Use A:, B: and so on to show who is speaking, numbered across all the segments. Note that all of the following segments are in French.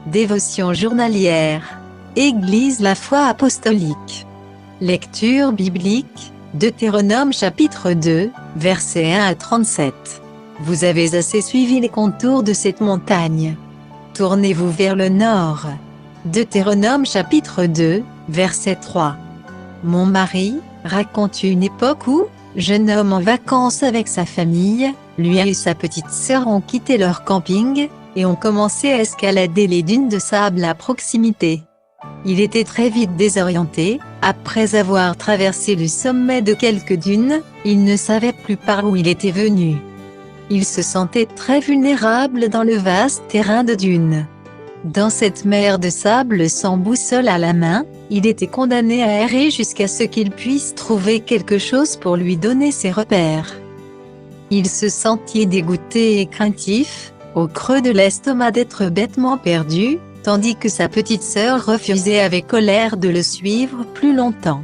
A: Dévotion journalière. Église La Foi Apostolique. Lecture biblique, Deutéronome chapitre 2, versets 1 à 37. Vous avez assez suivi les contours de cette montagne. Tournez-vous vers le nord. Deutéronome chapitre 2, verset 3. Mon mari, raconte une époque où, jeune homme en vacances avec sa famille, lui et sa petite sœur ont quitté leur camping, et ont commencé à escalader les dunes de sable à proximité. Il était très vite désorienté, après avoir traversé le sommet de quelques dunes, il ne savait plus par où il était venu. Il se sentait très vulnérable dans le vaste terrain de dunes. Dans cette mer de sable sans boussole à la main, il était condamné à errer jusqu'à ce qu'il puisse trouver quelque chose pour lui donner ses repères. Il se sentit dégoûté et craintif, au creux de l'estomac d'être bêtement perdu, tandis que sa petite sœur refusait avec colère de le suivre plus longtemps.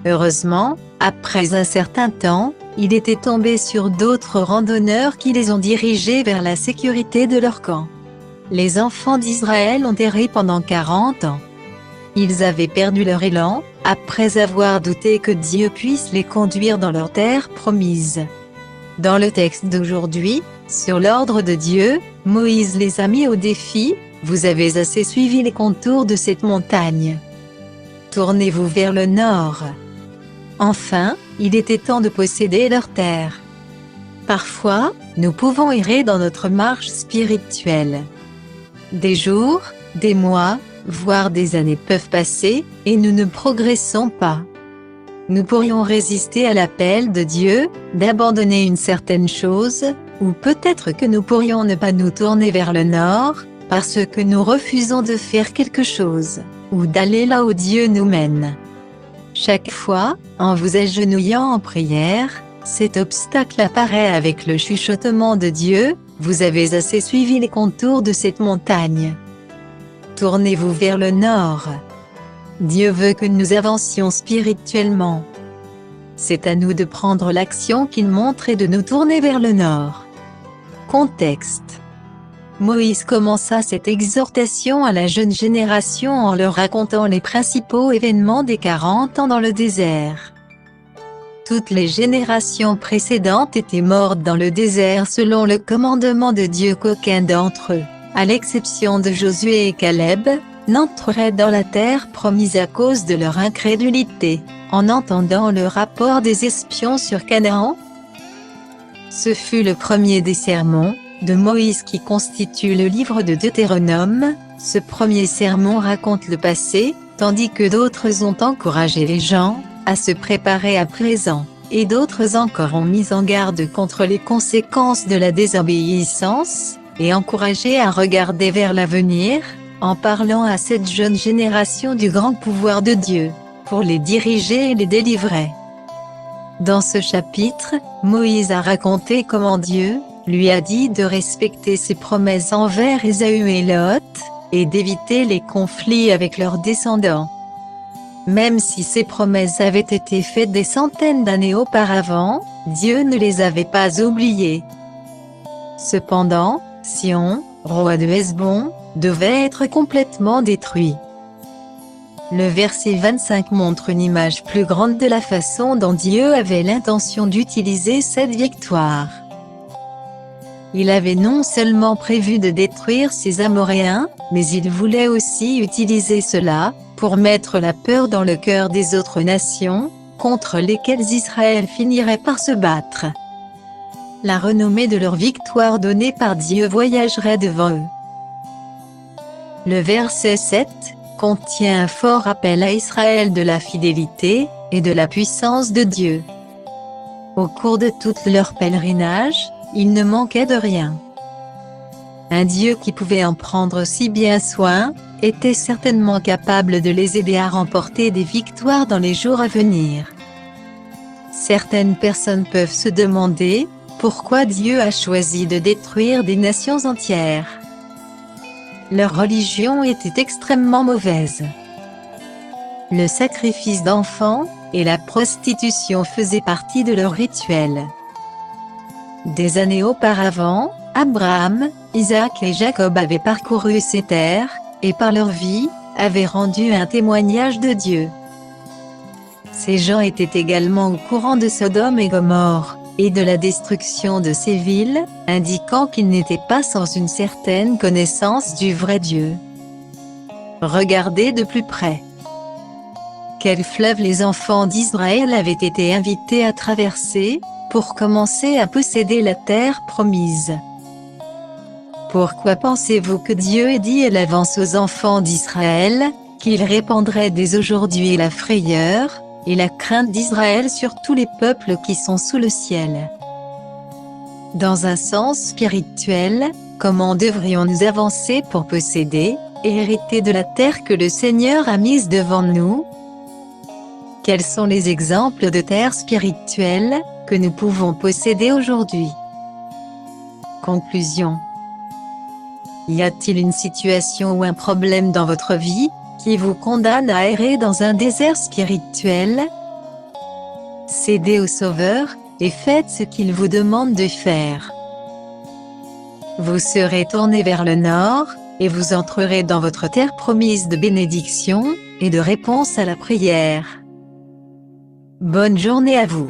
A: Heureusement, après un certain temps, il était tombé sur d'autres randonneurs qui les ont dirigés vers la sécurité de leur camp. Les enfants d'Israël ont erré pendant 40 ans. Ils avaient perdu leur élan, après avoir douté que Dieu puisse les conduire dans leur terre promise. Dans le texte d'aujourd'hui, sur l'ordre de Dieu, Moïse les a mis au défi, vous avez assez suivi les contours de cette montagne. Tournez-vous vers le nord. Enfin, il était temps de posséder leur terre. Parfois, nous pouvons errer dans notre marche spirituelle. Des jours, des mois, voire des années peuvent passer, et nous ne progressons pas. Nous pourrions résister à l'appel de Dieu, d'abandonner une certaine chose, ou peut-être que nous pourrions ne pas nous tourner vers le nord, parce que nous refusons de faire quelque chose, ou d'aller là où Dieu nous mène. Chaque fois, en vous agenouillant en prière, cet obstacle apparaît avec le chuchotement de Dieu, vous avez assez suivi les contours de cette montagne. Tournez-vous vers le nord. Dieu veut que nous avancions spirituellement. C'est à nous de prendre l'action qu'il montre et de nous tourner vers le nord. Contexte. Moïse commença cette exhortation à la jeune génération en leur racontant les principaux événements des 40 ans dans le désert. Toutes les générations précédentes étaient mortes dans le désert selon le commandement de Dieu qu'aucun d'entre eux, à l'exception de Josué et Caleb, n'entrerait dans la terre promise à cause de leur incrédulité, en entendant le rapport des espions sur Canaan. Ce fut le premier des sermons de Moïse qui constitue le livre de Deutéronome. Ce premier sermon raconte le passé, tandis que d'autres ont encouragé les gens à se préparer à présent, et d'autres encore ont mis en garde contre les conséquences de la désobéissance, et encouragé à regarder vers l'avenir, en parlant à cette jeune génération du grand pouvoir de Dieu, pour les diriger et les délivrer. Dans ce chapitre, Moïse a raconté comment Dieu lui a dit de respecter ses promesses envers Ésaü et Lot, et d'éviter les conflits avec leurs descendants. Même si ces promesses avaient été faites des centaines d'années auparavant, Dieu ne les avait pas oubliées. Cependant, Sion, roi de Hesbon, devait être complètement détruit. Le verset 25 montre une image plus grande de la façon dont Dieu avait l'intention d'utiliser cette victoire. Il avait non seulement prévu de détruire ces Amoréens, mais il voulait aussi utiliser cela, pour mettre la peur dans le cœur des autres nations, contre lesquelles Israël finirait par se battre. La renommée de leur victoire donnée par Dieu voyagerait devant eux. Le verset 7 contient un fort appel à Israël de la fidélité et de la puissance de Dieu. Au cours de tout leur pèlerinage, il ne manquait de rien. Un Dieu qui pouvait en prendre si bien soin, était certainement capable de les aider à remporter des victoires dans les jours à venir. Certaines personnes peuvent se demander, pourquoi Dieu a choisi de détruire des nations entières. Leur religion était extrêmement mauvaise. Le sacrifice d'enfants et la prostitution faisaient partie de leur rituel. Des années auparavant, Abraham, Isaac et Jacob avaient parcouru ces terres, et par leur vie, avaient rendu un témoignage de Dieu. Ces gens étaient également au courant de Sodome et Gomorrhe, et de la destruction de ces villes, indiquant qu'ils n'étaient pas sans une certaine connaissance du vrai Dieu. Regardez de plus près. Quel fleuve les enfants d'Israël avaient été invités à traverser, pour commencer à posséder la terre promise? Pourquoi pensez-vous que Dieu ait dit à l'avance aux enfants d'Israël, qu'il répandrait dès aujourd'hui la frayeur, et la crainte d'Israël sur tous les peuples qui sont sous le ciel? Dans un sens spirituel, comment devrions-nous avancer pour posséder, et hériter de la terre que le Seigneur a mise devant nous? Quels sont les exemples de terre spirituelle, que nous pouvons posséder aujourd'hui? Conclusion. Y a-t-il une situation ou un problème dans votre vie, qui vous condamne à errer dans un désert spirituel? Cédez au Sauveur, et faites ce qu'il vous demande de faire. Vous serez tourné vers le nord, et vous entrerez dans votre terre promise de bénédiction, et de réponse à la prière. Bonne journée à vous.